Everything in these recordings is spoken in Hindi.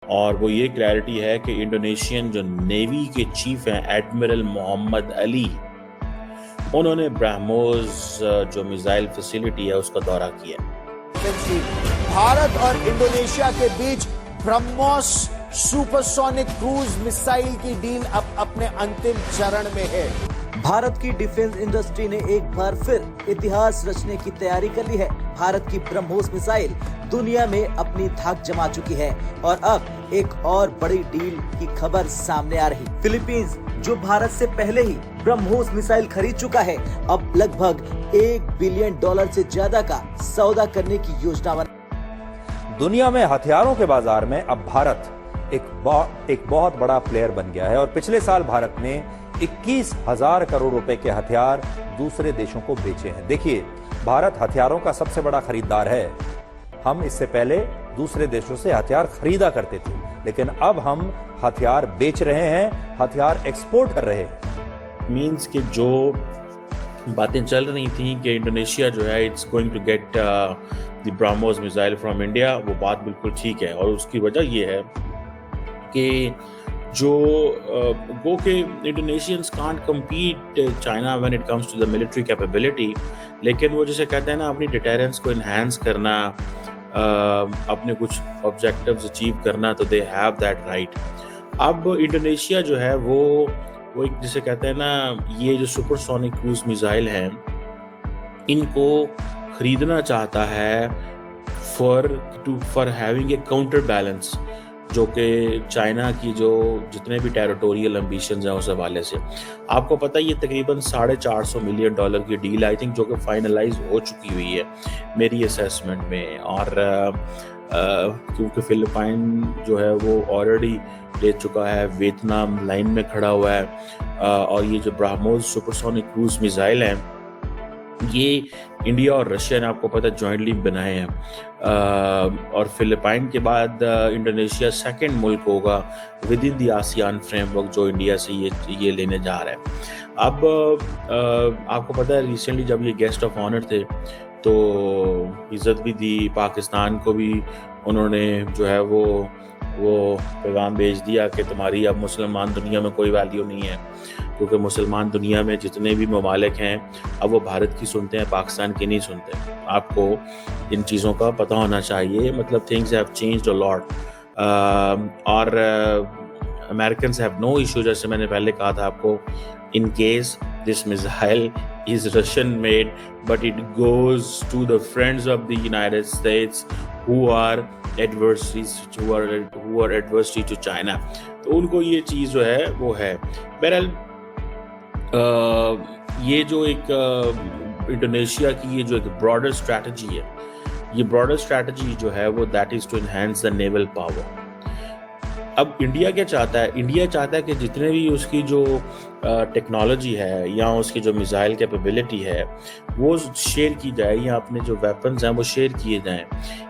और वो ये क्लैरिटी है कि इंडोनेशियन जो नेवी के चीफ हैं एडमिरल मोहम्मद अली, उन्होंने ब्रह्मोस जो मिसाइल फैसिलिटी है उसका दौरा किया। भारत और इंडोनेशिया के बीच ब्रह्मोस सुपरसोनिक क्रूज मिसाइल की डील अब अपने अंतिम चरण में है। भारत की डिफेंस इंडस्ट्री ने एक बार फिर इतिहास रचने की तैयारी कर ली है। भारत की ब्रह्मोस मिसाइल दुनिया में अपनी धाक जमा चुकी है और अब एक और बड़ी डील की खबर सामने आ रही। फिलीपींस जो भारत से पहले ही ब्रह्मोस मिसाइल खरीद चुका है, अब लगभग $1 बिलियन से ज्यादा का सौदा करने की योजना बना। दुनिया में हथियारों के बाजार में अब भारत एक बहुत बड़ा प्लेयर बन गया है और पिछले साल भारत ने 21,000 करोड़ रुपए के हथियार दूसरे देशों को बेचे हैं। देखिए, भारत हथियारों का सबसे बड़ा खरीदार है। हम इससे पहले दूसरे देशों से हथियार खरीदा करते थे, लेकिन अब हम हथियार बेच रहे हैं, हथियार एक्सपोर्ट कर रहे हैं। मीन्स कि जो बातें चल रही थी कि इंडोनेशिया जो है it's going to get the BrahMos missile from India, वो बात बिल्कुल ठीक है। और उसकी वजह ये है कि जो गो के Indonesians can't compete China when it comes to the military capability, लेकिन वो जैसे कहते हैं ना, अपनी डिटेरेंस को इन्हांस करना, अपने कुछ ऑब्जेक्टिव्स अचीव करना, तो दे हैव दैट राइट। अब इंडोनेशिया जो है वो एक जैसे कहते हैं ना, ये जो सुपरसोनिक क्रूज मिसाइल हैं, इनको खरीदना चाहता है for having a counter balance, जो कि चाइना की जो जितने भी टेरिटोरियल एम्बिशंस हैं उस हवाले से। आपको पता है ये तकरीबन $450 मिलियन की डील आई थिंक, जो कि फाइनलाइज हो चुकी हुई है मेरी असेसमेंट में। और क्योंकि फिलिपाइन जो है वो ऑलरेडी ले चुका है, वियतनाम लाइन में खड़ा हुआ है, और ये जो ब्रह्मोस सुपरसोनिक क्रूज मिसाइल हैं, ये इंडिया और रशिया ने आपको पता जॉइंटली बनाए हैं। और फिलिपाइन के बाद इंडोनेशिया सेकंड मुल्क होगा with in the ASEAN framework जो इंडिया से ये लेने जा रहा है। अब आपको पता है रिसेंटली जब ये गेस्ट ऑफ ऑनर थे तो इज़्ज़त भी दी, पाकिस्तान को भी उन्होंने जो है वो पैगाम भेज दिया कि तुम्हारी अब मुसलमान दुनिया में कोई वैल्यू नहीं है, क्योंकि मुसलमान दुनिया में जितने भी ममालिक हैं अब वो भारत की सुनते हैं, पाकिस्तान की नहीं सुनते। आपको इन चीज़ों का पता होना चाहिए, मतलब things have changed a lot. और अमेरिकन्स हैव नो इशू, जैसे मैंने पहले कहा था आपको, in case this missile is Russian made but it goes to the friends of the United States who are adversary to China, तो उनको ये चीज़ जो है वो है। बहरहाल ये जो एक इंडोनेशिया की ये जो एक ब्रॉडर स्ट्रैटेजी है, ये ब्रॉडर स्ट्रैटेजी जो है वो that is to enhance the naval power. अब इंडिया क्या चाहता है? इंडिया चाहता है कि जितने भी उसकी जो टेक्नोलॉजी है या उसकी जो मिसाइल कैपेबिलिटी है वो शेयर की जाए, या अपने जो वेपन्स हैं वो शेयर किए जाएं।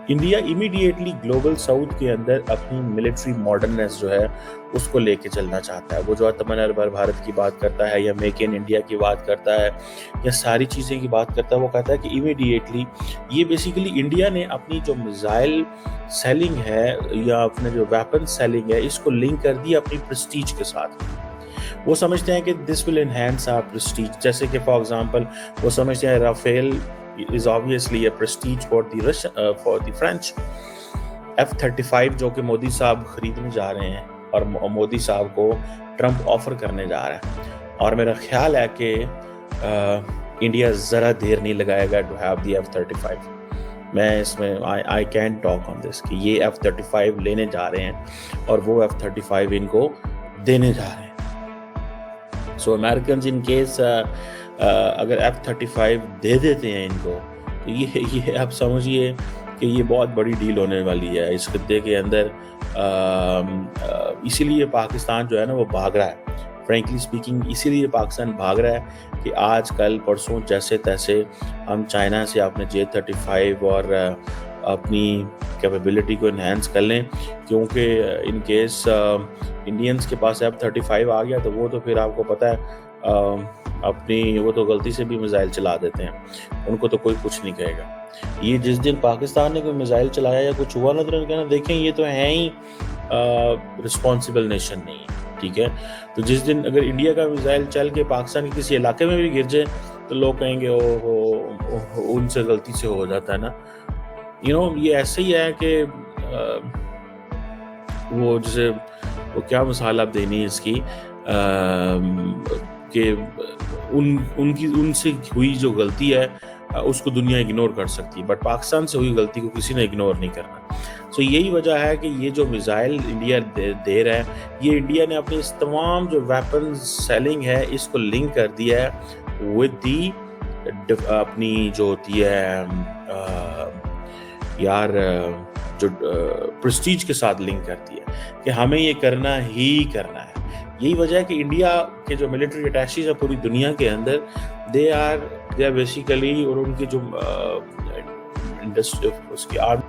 इंडिया इमीडिएटली ग्लोबल साउथ के अंदर अपनी मिलिट्री मॉडर्ननेस जो है उसको लेके चलना चाहता है। वो जो आत्मनिर्भर भारत की बात करता है या मेक इन इंडिया की बात करता है या सारी चीज़ें की बात करता है, वो कहता है कि इमीडिएटली ये बेसिकली इंडिया ने अपनी जो मिसाइल सेलिंग है या अपने जो वेपन सेलिंग है इसको लिंक कर दिया अपनी प्रेस्टीज के साथ। वो समझते हैं कि this will enhance our prestige, जैसे कि फॉर एग्जांपल वो समझते हैं Rafale is obviously a prestige for the French. F-35 जो कि मोदी साहब खरीदने जा रहे हैं और मोदी साहब को ट्रंप ऑफर करने जा रहा है, और मेरा ख्याल है कि इंडिया ज़रा देर नहीं लगाएगा टू हैव द F-35। मैं इसमें I can talk on this कि ये F-35 लेने जा रहे हैं और वो F-35 इनको देने जा रहे हैं। सो अमेरिकन इन केस अगर F-35 दे देते हैं इनको, तो ये आप समझिए कि ये बहुत बड़ी डील होने वाली है इस खित्ते के अंदर। इसीलिए पाकिस्तान जो है ना वो भाग रहा है, फ्रेंकली स्पीकिंग, इसीलिए पाकिस्तान भाग रहा है कि आज कल परसों जैसे तैसे हम चाइना से अपने J-35 और अपनी कैपेबिलिटी को इन्हांस कर लें, क्योंकि इन केस इंडियंस के पास F-35 आ गया तो वो तो फिर आपको पता है अपनी वो तो गलती से भी मिसाइल चला देते हैं, उनको तो कोई कुछ नहीं कहेगा। ये जिस दिन पाकिस्तान ने कोई मिसाइल चलाया या कुछ हुआ ना तो कहना देखें ये तो हैं ही रिस्पॉन्सिबल नेशन नहीं है, ठीक है। तो जिस दिन अगर इंडिया का मिसाइल चल के पाकिस्तान के किसी इलाके में भी गिर जाए तो लोग कहेंगे ओ उनसे गलती से हो जाता है ना। ये ऐसे ही है कि वो जैसे वो क्या मिसाल आप देनी है इसकी कि उनसे हुई जो गलती है उसको दुनिया इग्नोर कर सकती है, बट पाकिस्तान से हुई गलती को किसी ने इग्नोर नहीं करना। सो यही वजह है कि ये जो मिसाइल इंडिया दे रहा है, ये इंडिया ने अपनी इस तमाम जो वेपन सेलिंग है इसको लिंक कर दिया है विद दी अपनी जो होती है जो प्रेस्टीज के साथ लिंक करती है कि हमें ये करना ही करना है। यही वजह है कि इंडिया के जो मिलिट्री अटैचीज है पूरी दुनिया के अंदर दे आर बेसिकली, और उनकी जो इंडस्ट्री उसकी आर्मी